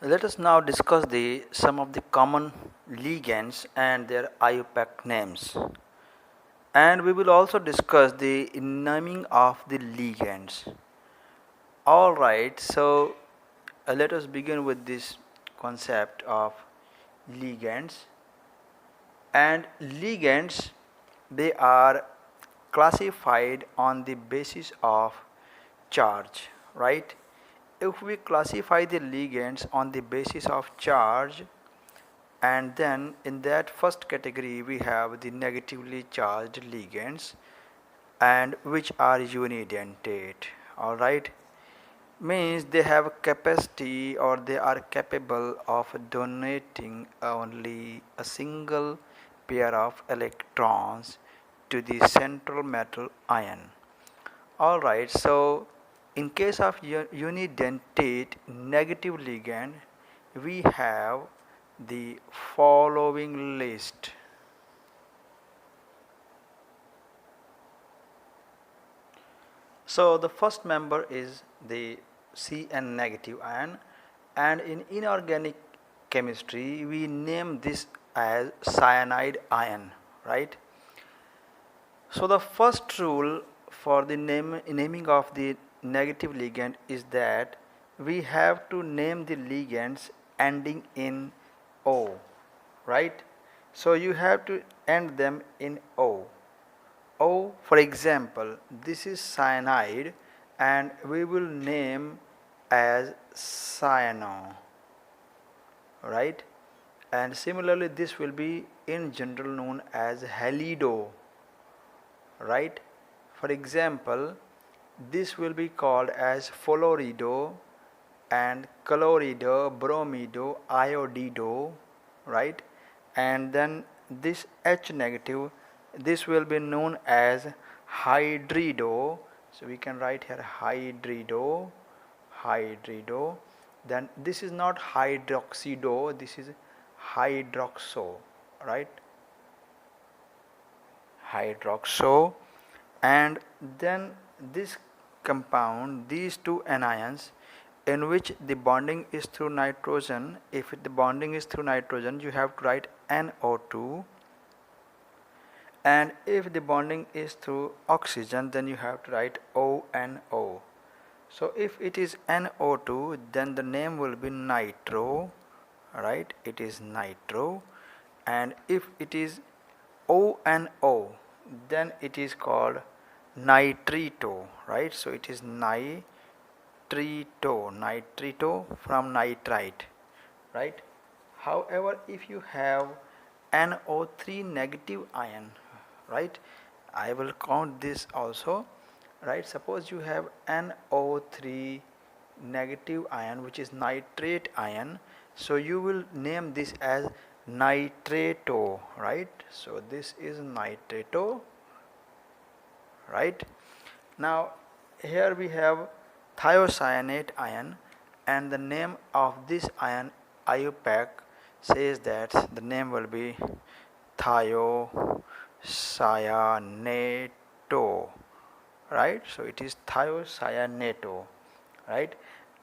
Let us now discuss some of the common ligands and their IUPAC names. And we will also discuss the naming of the ligands. Alright, so let us begin with this concept of ligands. And ligands, they are classified on the basis of charge, right? If we classify the ligands on the basis of charge, and then in that first category we have the negatively charged ligands, and which are unidentate. All right, means they have capacity or they are capable of donating only a single pair of electrons to the central metal ion. All right, so in case of unidentate negative ligand, we have the following list. So the first member is the Cn negative ion, and in inorganic chemistry we name this as cyanide ion, right? So the first rule for the naming of the negative ligand is that we have to name the ligands ending in O, right? So you have to end them in O. O, for example, this is cyanide and we will name as cyano, right? And similarly this will be in general known as halido, right? For example, this will be called as fluorido and chlorido, bromido, iodido, right? And then this H negative, this will be known as hydrido. So we can write here hydrido, hydrido. Then this is not hydroxido, this is hydroxo, right? Hydroxo. And then this compound, these two anions in which the bonding is through nitrogen, if the bonding is through nitrogen you have to write NO2, and if the bonding is through oxygen then you have to write ONO. So if it is NO2 then the name will be nitro, right? It is nitro. And if it is ONO then it is called nitrito, right? So it is nitrito, nitrito from nitrite, right? However, if you have NO3 negative ion, right, I will count this also, right? Suppose you have NO3 negative ion which is nitrate ion, so you will name this as nitrato, right? So this is nitrato, right? Now here we have thiocyanate ion, and the name of this ion IUPAC says that the name will be thiocyaneto, right? So it is thiocyaneto, right?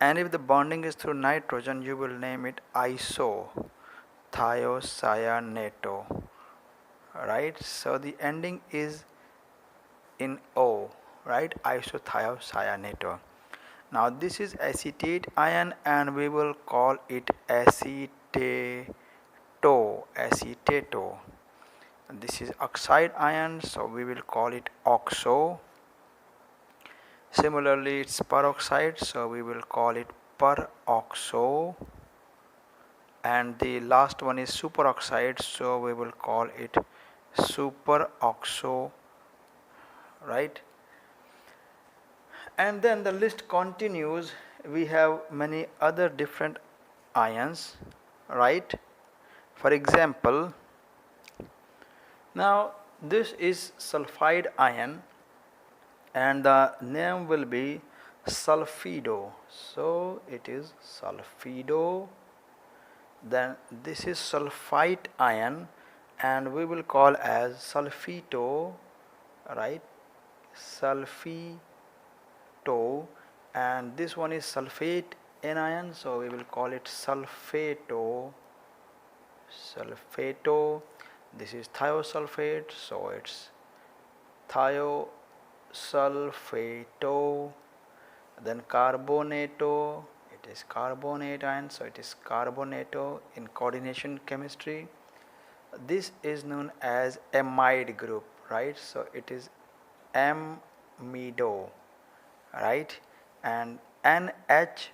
And if the bonding is through nitrogen you will name it iso, thiocyaneto, right? So the ending is in O, right? Isothiocyaneto. Now this is acetate ion and we will call it acetato, acetato. And this is oxide ion, so we will call it oxo. Similarly it's peroxide, so we will call it peroxo. And the last one is superoxide, so we will call it superoxo, right? And then the list continues. We have many other different ions, right? For example, now this is sulfide ion and the name will be sulfido, so it is sulfido. Then this is sulfite ion and we will call as sulfito, right? Sulfito. And this one is sulfate anion, so we will call it sulfato. This is thiosulfate, so it's thiosulfato. Then carbonato, it is carbonate ion, so it is carbonato in coordination chemistry. This is known as amide group, right? So it is amido, right? And NH2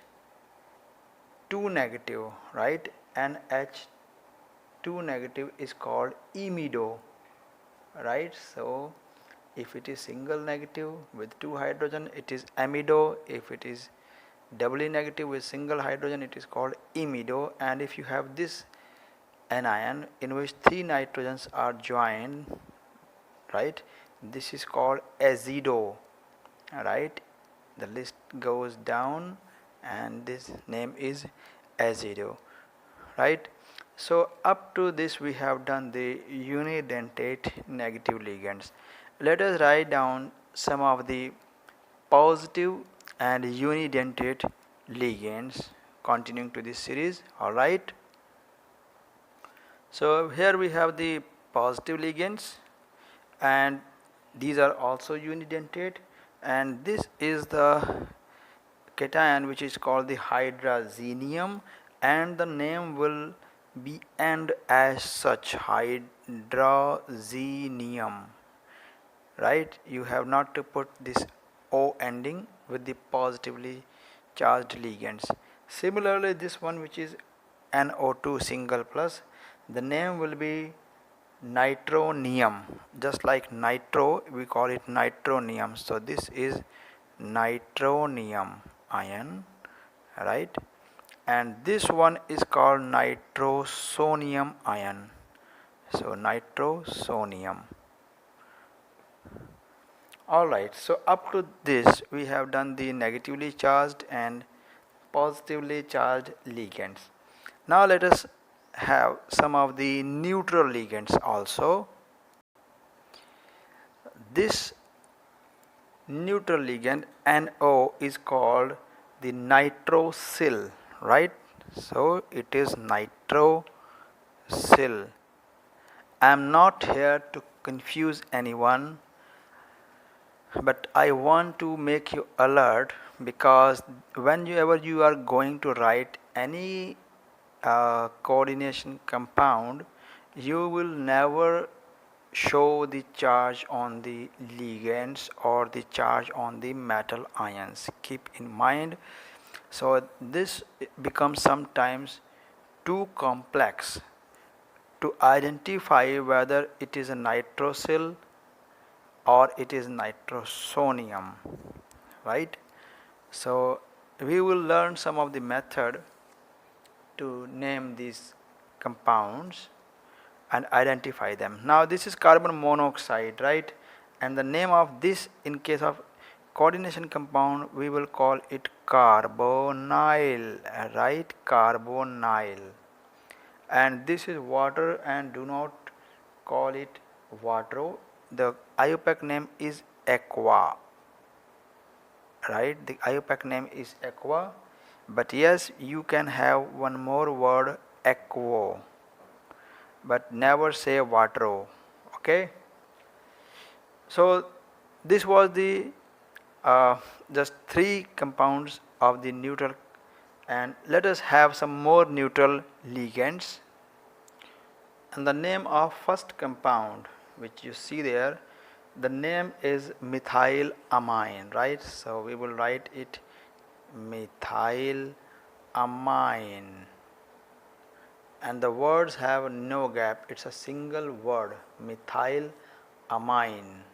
negative, right? NH2 negative is called imido, right? So if it is single negative with 2 hydrogen, it is amido. If it is doubly negative with single hydrogen, it is called imido. And if you have this anion in which 3 nitrogens are joined, right, this is called azido, right? The list goes down and this name is azido, right? So up to this we have done the unidentate negative ligands. Let us write down some of the positive and unidentate ligands continuing to this series. All right. So here we have the positive ligands, and these are also unidentate, and this is the cation which is called the hydrazinium, and the name will be end as such, hydrazinium, right? You have not to put this O ending with the positively charged ligands. Similarly, this one which is NO2 single plus, the name will be nitronium. Just like nitro, we call it nitronium. So this is nitronium ion, right? And this one is called nitrosonium ion. So nitrosonium. Alright, so up to this we have done the negatively charged and positively charged ligands. Now let us have some of the neutral ligands also. This neutral ligand NO is called the nitrosyl, right? So it is nitrosyl. I am not here to confuse anyone, but I want to make you alert, because whenever you are going to write any coordination compound, you will never show the charge on the ligands or the charge on the metal ions. Keep in mind. So this becomes sometimes too complex to identify whether it is a nitrosyl or it is nitrosonium, right? So we will learn some of the method to name these compounds and identify them. Now this is carbon monoxide, right? And the name of this, in case of coordination compound, we will call it carbonyl, right? Carbonyl. And this is water, and do not call it water. The IUPAC name is aqua, right? The IUPAC name is aqua, but yes, you can have one more word, aquo, but never say water. Okay. So this was the just 3 compounds of the neutral, and let us have some more neutral ligands. And the name of first compound which you see there, the name is methylamine, right? So we will write it methylamine, and the words have no gap, it's a single word, methylamine.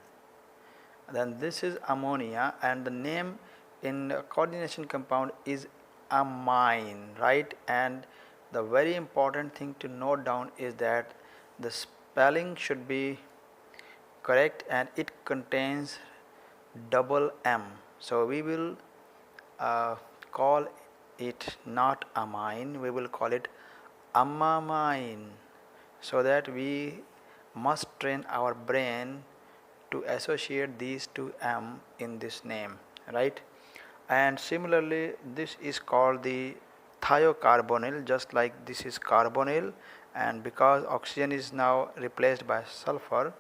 Then this is ammonia, and the name in coordination compound is amine, right? And the very important thing to note down is that the spelling should be correct, and it contains double M. So we will call it not amine, we will call it amamine, so that we must train our brain to associate these two M in this name, right? And similarly this is called the thiocarbonyl, just like this is carbonyl, and because oxygen is now replaced by sulfur,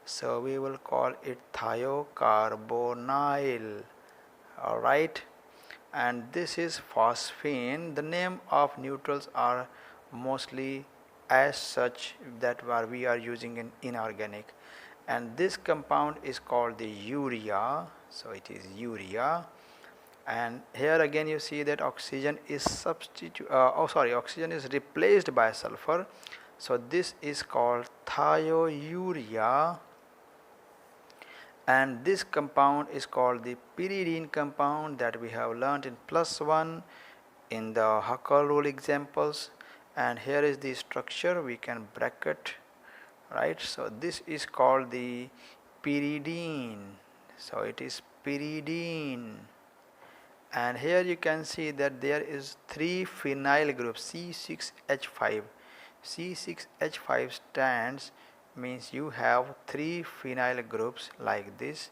so we will call it thiocarbonyl. Alright, and this is phosphine. The name of neutrals are mostly as such that we are using in inorganic, and this compound is called the urea, so it is urea. And here again you see that oxygen is oxygen is replaced by sulfur, so this is called thiourea. And this compound is called the pyridine compound that we have learnt in +1 in the Huckel rule examples. And here is the structure, we can bracket, right? So this is called the pyridine, so it is pyridine. And here you can see that there is 3 phenyl groups, C6H5. C6H5 stands means you have 3 phenyl groups like this,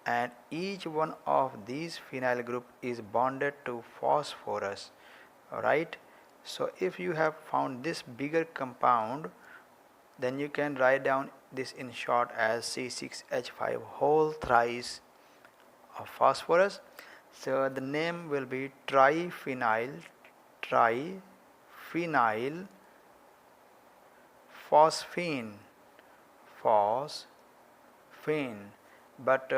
and each one of these phenyl group is bonded to phosphorus, right? So if you have found this bigger compound, then you can write down this in short as C6H5 whole thrice of phosphorus. So the name will be triphenyl phosphine. But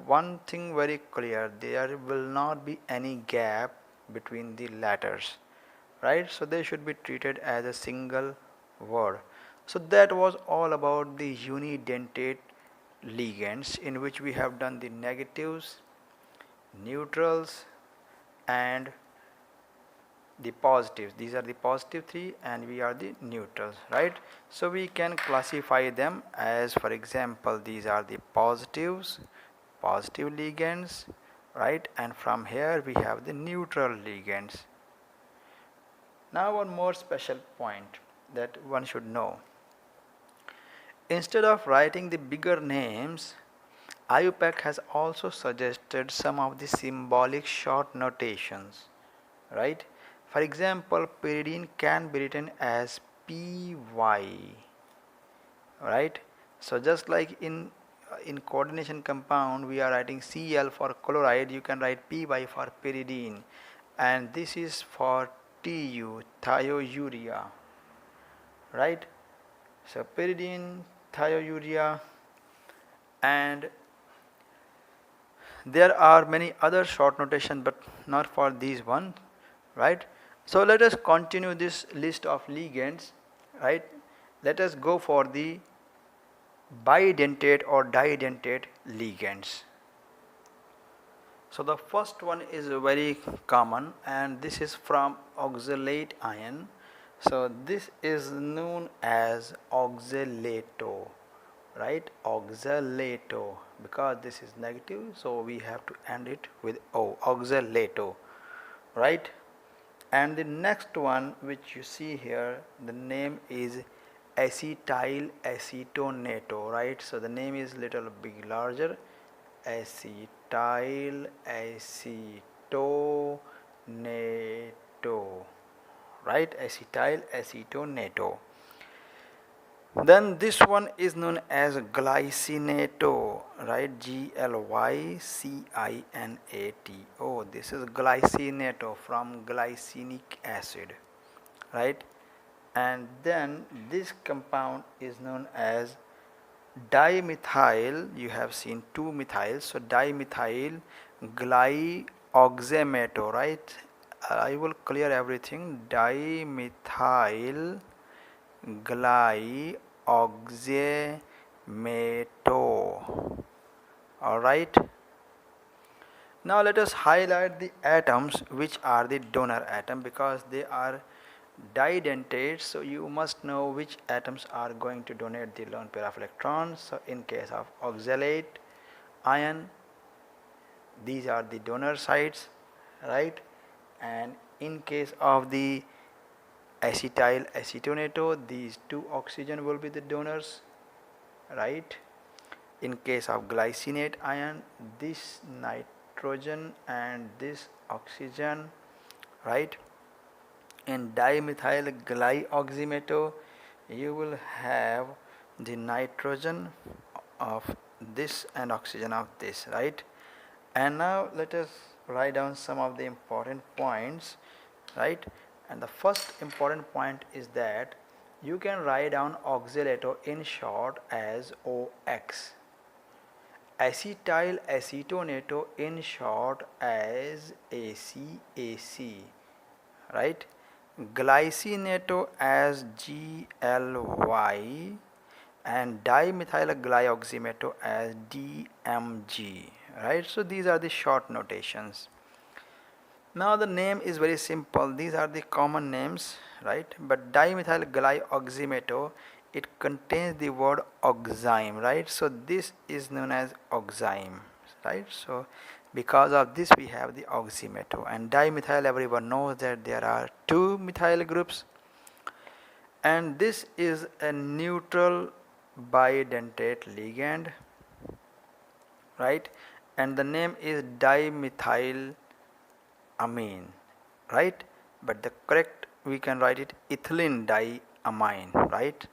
one thing very clear, there will not be any gap between the letters, right? So they should be treated as a single word. So that was all about the unidentate ligands, in which we have done the negatives, neutrals, and the positives. These are the positive 3 and we are the neutrals, right? So we can classify them as, for example, these are the positives, positive ligands, right? And from here we have the neutral ligands. Now one more special point that one should know. Instead of writing the bigger names, IUPAC has also suggested some of the symbolic short notations, right? For example, pyridine can be written as PY, right? So just like in coordination compound we are writing Cl for chloride, you can write PY for pyridine, and this is for TU, thiourea, right? So pyridine, thiourea, and there are many other short notation but not for these one, right? So let us continue this list of ligands, right? Let us go for the bidentate or didentate ligands. So the first one is very common, and this is from oxalate ion. So this is known as oxalato, right? Oxalato, because this is negative, so we have to end it with O, oxalato, right? And the next one which you see here, the name is acetyl acetonato, right? So the name is little big larger, acetyl acetonato, right? Acetyl acetonato. Then this one is known as glycinato, right? Glycinato. This is glycinato from glycinic acid, right? And then this compound is known as dimethyl. You have seen 2 methyls, so dimethyl glyoxamato, right? I will clear everything. Dimethyl glyoxamato. Alright. Now let us highlight the atoms which are the donor atom, because they are didentate, so you must know which atoms are going to donate the lone pair of electrons. So in case of oxalate ion, these are the donor sites, right? And in case of the acetyl acetonato, these 2 oxygen will be the donors, right? In case of glycinate ion, this nitrogen and this oxygen, right? In dimethyl glyoxymeto you will have the nitrogen of this and oxygen of this, right? And now let us write down some of the important points, right? And the first important point is that you can write down oxalato in short as OX, acetyl acetonato in short as ACAC, right? Glycinato as GLY and dimethyl glyoxymeto as DMG, right? So these are the short notations. Now the name is very simple, these are the common names, right? But dimethyl glyoxymeto, it contains the word oxime, right? So this is known as oxime, right? So because of this we have the oxymeto. And dimethyl, everyone knows that there are two methyl groups, and this is a neutral bidentate ligand, right? And the name is dimethyl amine, right? But the correct, we can write it ethylene diamine, right?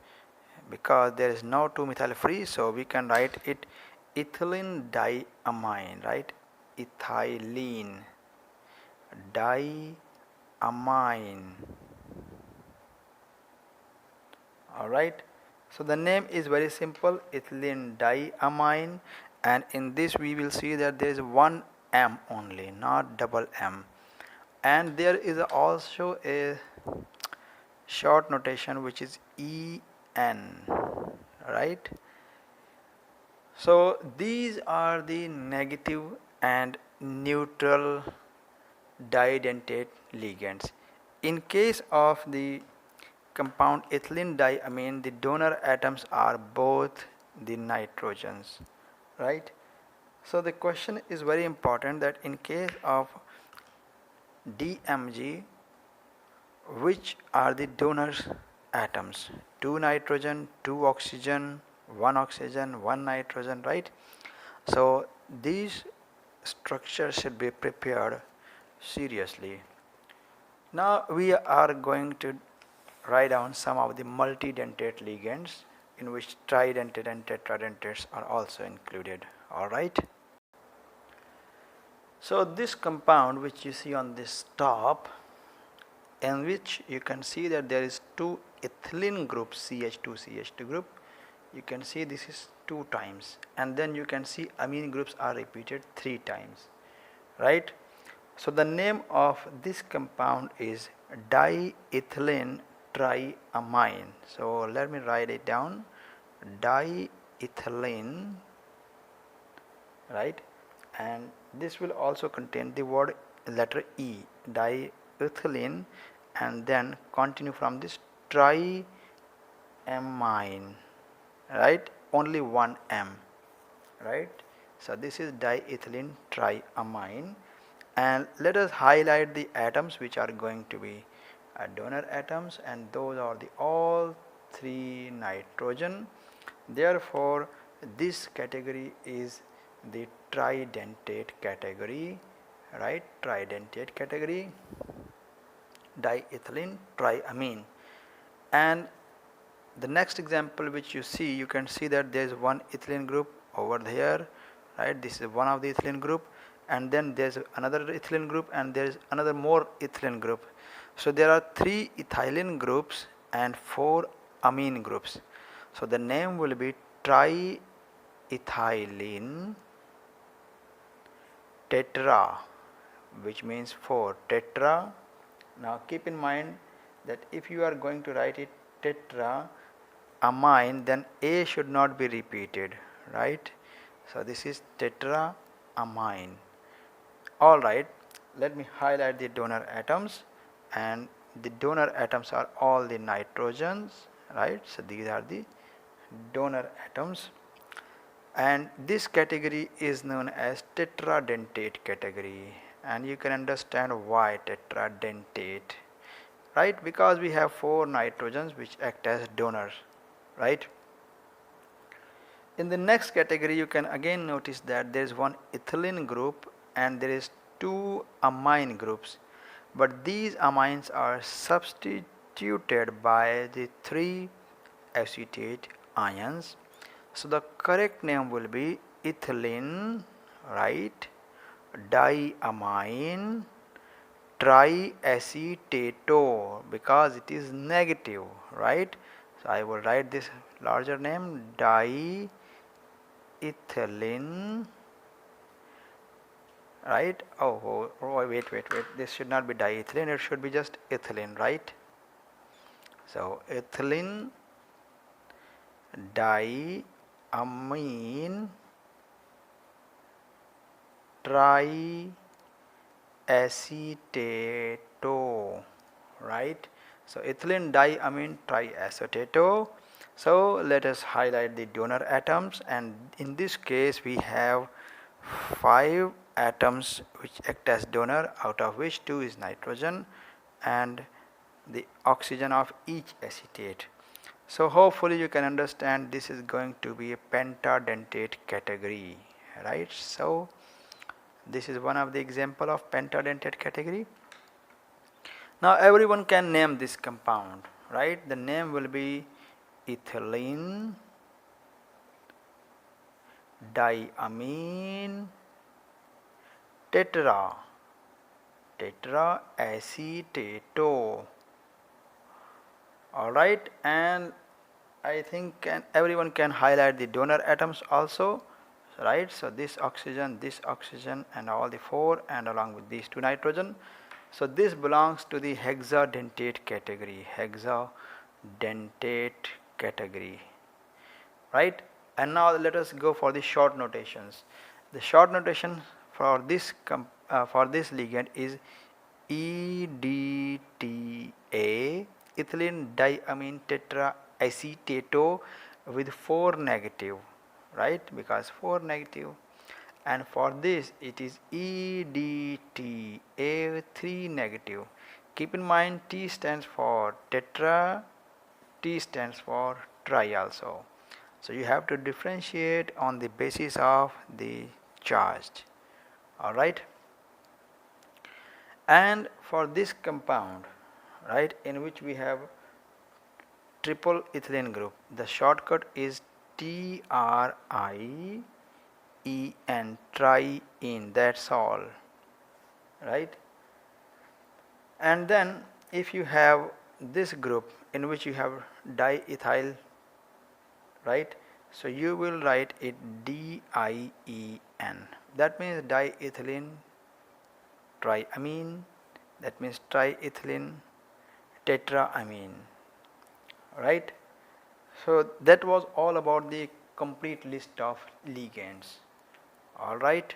Because there is no 2-methyl free, so we can write it ethylene diamine, right? Ethylene diamine. Alright, so the name is very simple, ethylene diamine, and in this we will see that there is one M only, not double M. And there is also a short notation which is EN, right? So these are the negative and neutral didentate ligands. In case of the compound ethylene diamine, the donor atoms are both the nitrogens, right? So the question is very important that in case of DMG, which are the donors atoms? 2 nitrogen, 2 oxygen, 1 oxygen, 1 nitrogen, right? So these structures should be prepared seriously. Now we are going to write down some of the multidentate ligands in which tridentate and tetradentates are also included. Alright. So this compound which you see on this top, in which you can see that there is 2 ethylene groups, CH2 group. You can see this is 2 times, and then you can see amine groups are repeated 3 times, right? So the name of this compound is diethylene triamine. So let me write it down, diethylene, right? And this will also contain the word letter E, diethylene, and then continue from this triamine, right? Only one M, right? So this is diethylene triamine. And let us highlight the atoms which are going to be donor atoms, and those are the all 3 nitrogen. Therefore this category is the tridentate category, right? Tridentate category, diethylene triamine. And the next example which you see, you can see that there is one ethylene group over here, right? This is one of the ethylene group, and then there is another ethylene group, and there is another more ethylene group. So there are 3 ethylene groups and 4 amine groups. So the name will be triethylene tetra, which means 4, tetra. Now keep in mind that if you are going to write it tetra amine, then A should not be repeated, right? So this is tetra amine. Alright, let me highlight the donor atoms, and the donor atoms are all the nitrogens, right? So these are the donor atoms, and this category is known as tetradentate category, and you can understand why tetradentate, right? Because we have 4 nitrogens which act as donors, right? In the next category you can again notice that there is one ethylene group and there is 2 amine groups, but these amines are substituted by the 3 acetate ions. So the correct name will be ethylene, right, diamine, triacetate, because it is negative, right. So I will write this larger name, diethylene, right. Wait, this should not be diethylene, it should be just ethylene, right. So ethylene, diamine, triacetate, right. So ethylene diamine triacetate. So let us highlight the donor atoms, and in this case we have 5 atoms which act as donor, out of which 2 is nitrogen and the oxygen of each acetate. So hopefully you can understand this is going to be a pentadentate category, right. So this is one of the example of pentadentate category. Now everyone can name this compound, right. The name will be ethylene diamine tetraacetate. Alright, and I think everyone can highlight the donor atoms also, right. So this oxygen, and all the 4, and along with these 2 nitrogen. So this belongs to the hexadentate category, right. And now let us go for the short notations. The short notation for this ligand is EDTA, ethylene diamine tetraacetate, with 4 negative, right, because 4 negative. And for this it is EDTA with 3 negative. Keep in mind T stands for tetra, T stands for tri also. So you have to differentiate on the basis of the charge, alright. And for this compound, right, in which we have triple ethylene group, the shortcut is TRIEN, triene, that's all, right. And then if you have this group in which you have diethyl, right, so you will write it DIEN, that means diethylene triamine, that means triethylene tetraamine, right. So that was all about the complete list of ligands, alright.